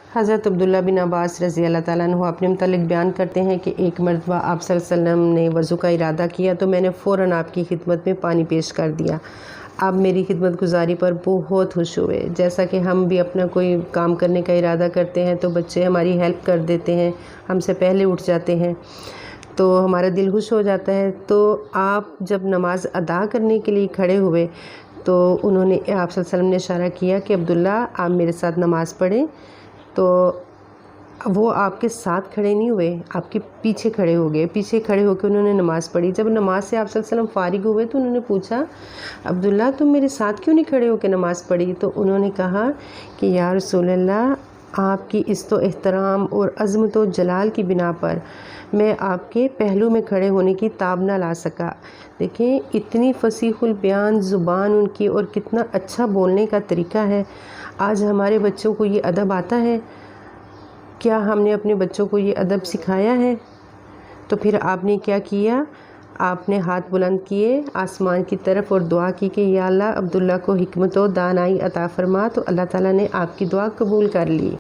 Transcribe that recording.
حضرت عبداللہ بن عباس رضی اللہ تعالیٰ عنہ اپنے متعلق بیان کرتے ہیں کہ ایک مرتبہ آپ صلی اللہ علیہ وسلم نے وضو کا ارادہ کیا تو میں نے فوراً آپ کی خدمت میں پانی پیش کر دیا۔ آپ میری خدمت گزاری پر بہت خوش ہوئے۔ جیسا کہ ہم بھی اپنا کوئی کام کرنے کا ارادہ کرتے ہیں تو بچے ہماری ہیلپ کر دیتے ہیں، ہم سے پہلے اٹھ جاتے ہیں تو ہمارا دل خوش ہو جاتا ہے۔ تو آپ جب نماز ادا کرنے کے لیے کھڑے ہوئے تو انہوں نے آپ صلی اللہ علیہ وسلم نے اشارہ کیا کہ عبداللہ آپ میرے ساتھ نماز پڑھیں، تو وہ آپ کے ساتھ کھڑے نہیں ہوئے، آپ کے پیچھے کھڑے ہو گئے، پیچھے کھڑے ہو کے انہوں نے نماز پڑھی۔ جب نماز سے آپ صلی اللہ علیہ وسلم فارغ ہوئے تو انہوں نے پوچھا عبداللہ تم میرے ساتھ کیوں نہیں کھڑے ہو کے نماز پڑھی؟ تو انہوں نے کہا کہ یا رسول اللہ آپ کی عزت و احترام اور عظمت و جلال کی بنا پر میں آپ کے پہلو میں کھڑے ہونے کی تاب نہ لا سکا۔ دیکھیں اتنی فصیح البیان زبان ان کی اور کتنا اچھا بولنے کا طریقہ ہے۔ آج ہمارے بچوں کو یہ ادب آتا ہے؟ کیا ہم نے اپنے بچوں کو یہ ادب سکھایا ہے؟ تو پھر آپ نے کیا کیا؟ آپ نے ہاتھ بلند کیے آسمان کی طرف اور دعا کی کہ یا اللہ عبداللہ کو حکمت و دانائی عطا فرما، تو اللہ تعالیٰ نے آپ کی دعا قبول کر لی۔